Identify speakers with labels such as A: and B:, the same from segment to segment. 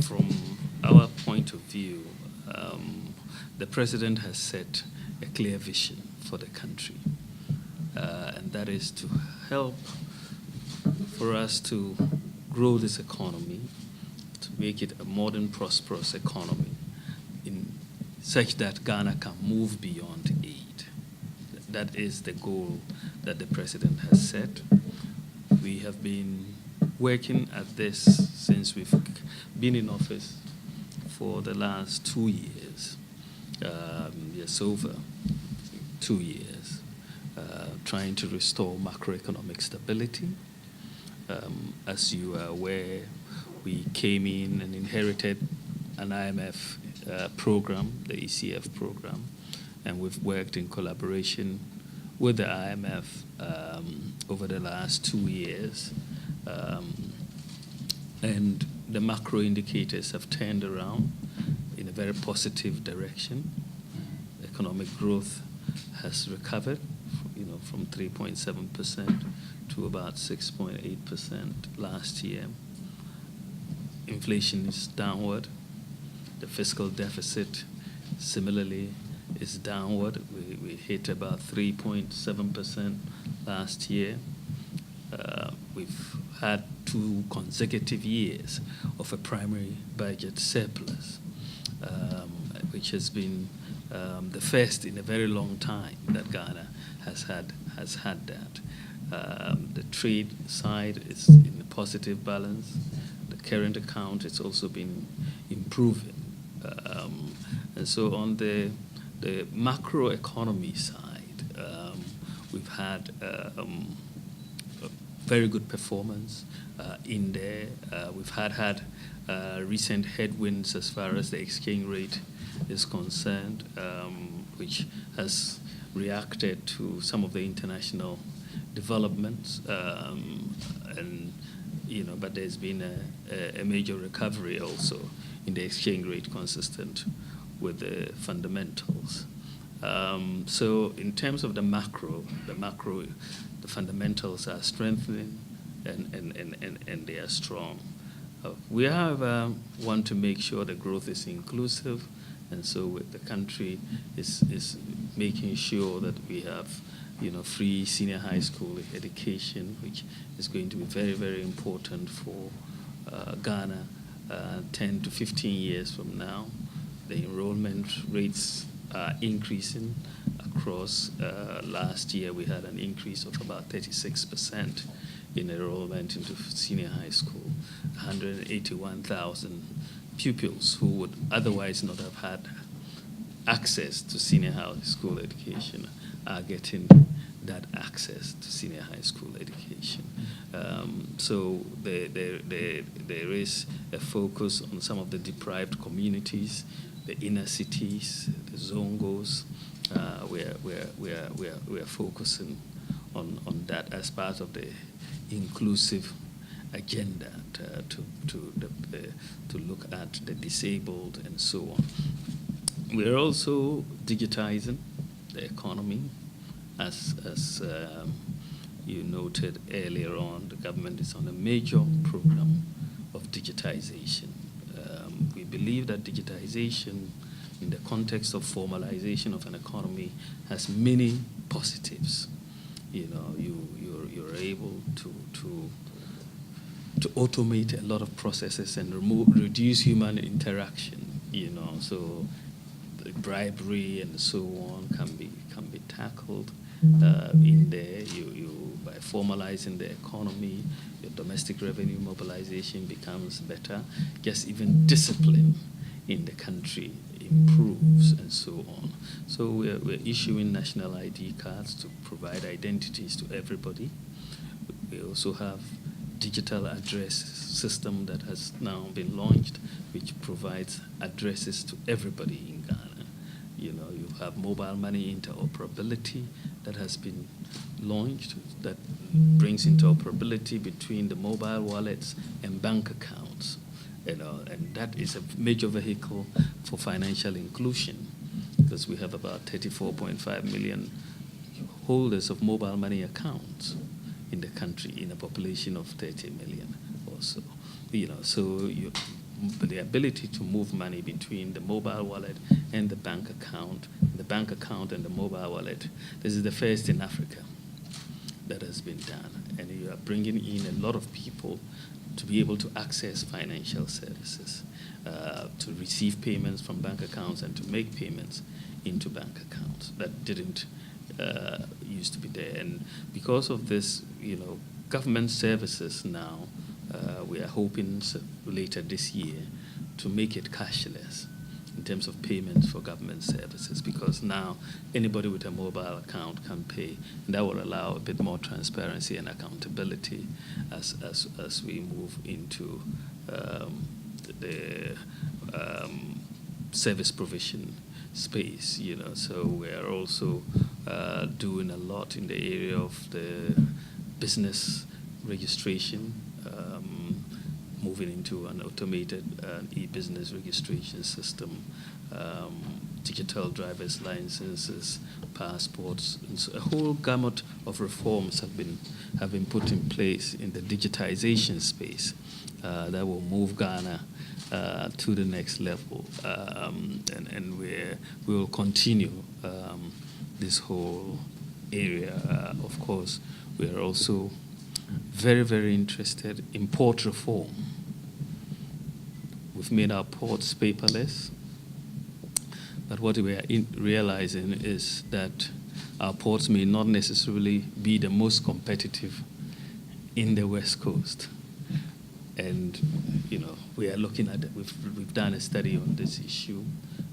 A: from our point of view, the president has set a clear vision for the country, and that is to help for us to grow this economy, to make it a modern, prosperous economy, in such that Ghana can move beyond aid. That is the goal that the president has set. We have been working at this since we've been in office for the last 2 years, yes, over 2 years, trying to restore macroeconomic stability. As you are aware, we came in and inherited an IMF program, the ECF program, and we've worked in collaboration with the IMF over the last 2 years. And the macro indicators have turned around in a very positive direction. Economic growth has recovered, from 3.7% to about 6.8% last year. Inflation is downward. The fiscal deficit, similarly, is downward. We hit about 3.7% last year. We've had 2 consecutive years of a primary budget surplus, which has been the first in a very long time that Ghana has had that. The trade side is in a positive balance. The current account has also been improving. And so on the macroeconomy side, we've had very good performance in there. We've had recent headwinds as far as the exchange rate is concerned, which has reacted to some of the international developments, but there's been a major recovery also in the exchange rate consistent with the fundamentals. So in terms of the macro, the fundamentals are strengthening and they are strong. We have want to make sure the growth is inclusive, and so the country is making sure that we have free senior high school education, which is going to be very, very important for Ghana 10 to 15 years from now. The enrollment rates are increasing across. Last year we had an increase of about 36% in enrollment into senior high school. 181,000 pupils who would otherwise not have had access to senior high school education are getting that access to senior high school education. So there is a focus on some of the deprived communities, the inner cities, the zongos. We are focusing on that as part of the inclusive agenda to look at the disabled and so on. We're also digitizing the economy, as you noted earlier on. The government is on a major program of digitization. We believe that digitization, in the context of formalization of an economy, has many positives. You're able to automate a lot of processes and reduce human interaction. So bribery and so on can be tackled in there. You by formalizing the economy, your domestic revenue mobilization becomes better. Just even discipline in the country improves and so on. So we're issuing national ID cards to provide identities to everybody. We also have digital address system that has now been launched, which provides addresses to everybody in Ghana. You have mobile money interoperability that has been launched that brings interoperability between the mobile wallets and bank accounts. And that is a major vehicle for financial inclusion, because we have about 34.5 million holders of mobile money accounts in the country, in a population of 30 million or so. So there ability to move money between the mobile wallet and the bank account and the mobile wallet. This is the first in Africa that has been done. And you are bringing in a lot of people to be able to access financial services, to receive payments from bank accounts and to make payments into bank accounts that didn't used to be there. And because of this, government services now, we are hoping later this year to make it cashless in terms of payments for government services, because now anybody with a mobile account can pay, and that will allow a bit more transparency and accountability as we move into the service provision space. So we are also doing a lot in the area of the business registration, moving into an automated e-business registration system, digital driver's licenses, passports, and so a whole gamut of reforms have been put in place in the digitization space that will move Ghana to the next level, and we will continue this whole area. Of course, we are also very, very interested in port reform. We've made our ports paperless, but what we are realizing is that our ports may not necessarily be the most competitive in the West Coast. And, we are looking at it. We've done a study on this issue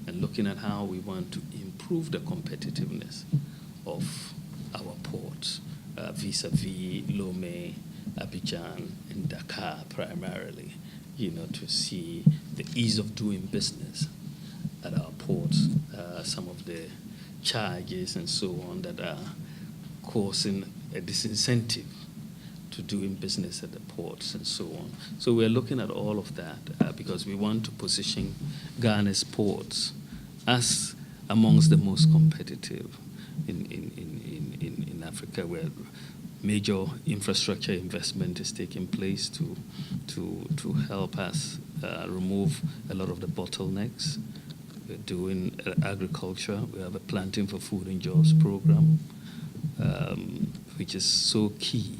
A: and looking at how we want to improve the competitiveness of our ports vis-a-vis Lomé, Abidjan, and Dakar primarily, to see the ease of doing business at our ports, some of the charges and so on that are causing a disincentive to doing business at the ports and so on. So we're looking at all of that because we want to position Ghana's ports as amongst the most competitive in Africa, where major infrastructure investment is taking place to help us remove a lot of the bottlenecks. We're doing agriculture. We have a Planting for Food and Jobs program, which is so key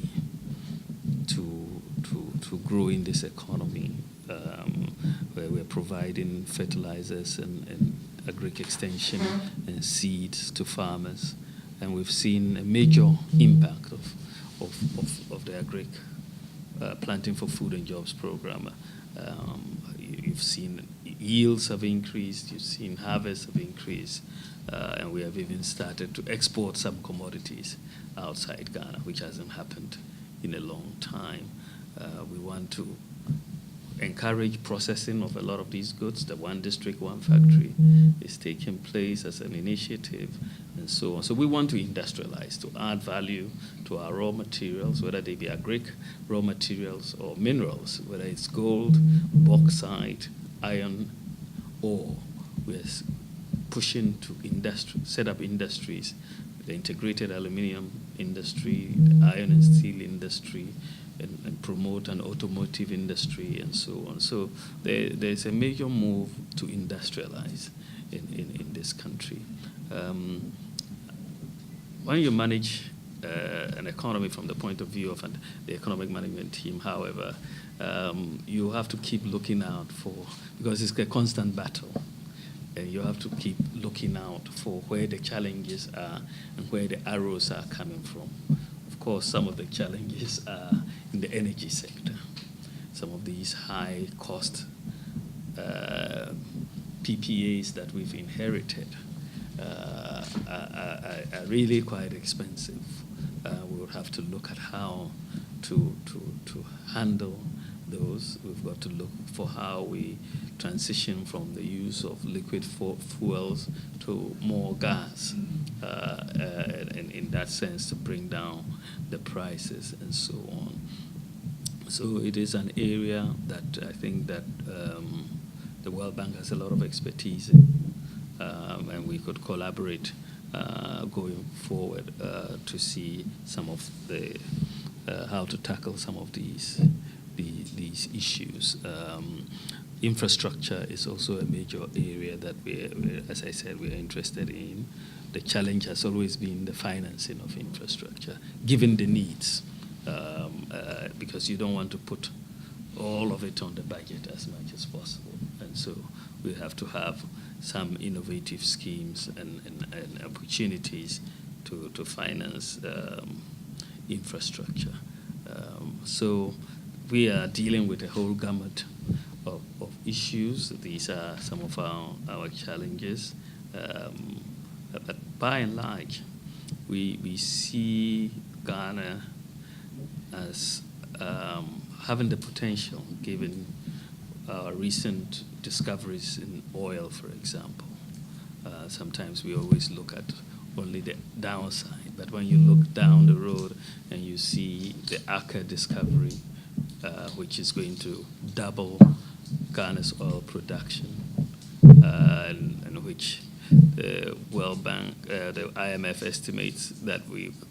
A: to growing this economy, where we're providing fertilizers and agric extension and seeds to farmers. And we've seen a major impact of the agric Planting for Food and Jobs program. You've seen yields have increased, you've seen harvests have increased, and we have even started to export some commodities outside Ghana, which hasn't happened in a long time. We want to encourage processing of a lot of these goods. The One District, One Factory is taking place as an initiative and so on. So we want to industrialize, to add value to our raw materials, whether they be agric raw materials or minerals, whether it's gold, bauxite, iron, ore. We're pushing to set up industries, the integrated aluminum industry, the iron and steel industry, and promote an automotive industry and so on. So there's a major move to industrialize in this country. When you manage an economy from the point of view of the economic management team, however, you have to keep looking out because it's a constant battle. And you have to keep looking out for where the challenges are and where the arrows are coming from. Of course, some of the challenges are in the energy sector. Some of these high-cost PPAs that we've inherited are really quite expensive. We would have to look at how to handle those. We've got to look for how we transition from the use of liquid fuels to more gas, and in that sense to bring down the prices and so on. So it is an area that I think that the World Bank has a lot of expertise in, and we could collaborate going forward to see some of the how to tackle some of these issues. infrastructure is also a major area that as I said, we're interested in. The challenge has always been the financing of infrastructure, given the needs, because you don't want to put all of it on the budget as much as possible. And so we have to have some innovative schemes and opportunities to finance infrastructure. So we are dealing with a whole gamut of issues. These are some of our challenges. But by and large, we see Ghana as having the potential, given recent discoveries in oil, for example. Sometimes we always look at only the downside, but when you look down the road and you see the Aker discovery, which is going to double Ghana's oil production, and which the World Bank, the IMF estimates that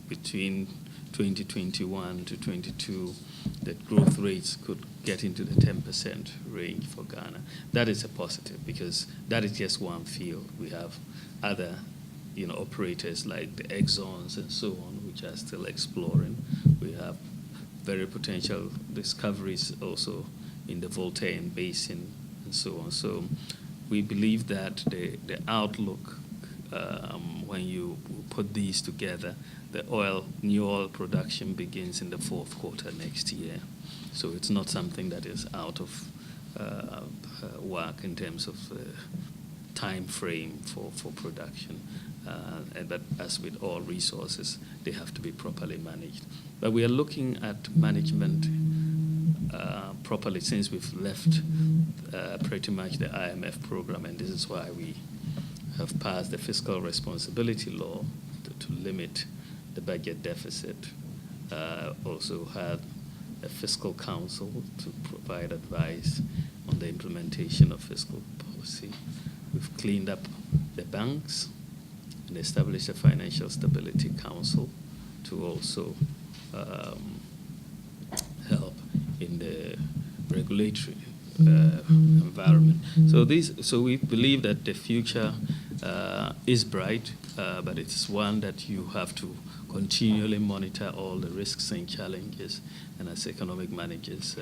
A: between 2021 to 22, the growth rates could get into the 10% range for Ghana. That is a positive, because that is just one field. We have other, operators like the Exxons and so on, which are still exploring. We have very potential discoveries also in the Voltairean Basin and so on. So we believe that the outlook, when you put these together, the new oil production begins in the fourth quarter next year. So it's not something that is out of work in terms of time frame for production. But as with all resources, they have to be properly managed. But we are looking at management properly, since we've left pretty much the IMF program, and this is why we have passed the fiscal responsibility law to limit the budget deficit. Also had a fiscal council to provide advice on the implementation of fiscal policy. We've cleaned up the banks and established a Financial Stability Council to also help in the regulatory environment. So we believe that the future is bright, but it's one that you have to continually monitor all the risks and challenges, and as economic managers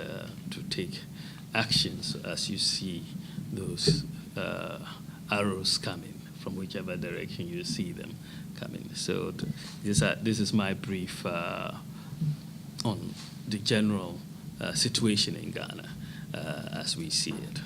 A: to take actions as you see those arrows coming from whichever direction you see them coming. So this is my brief on the general situation in Ghana as we see it.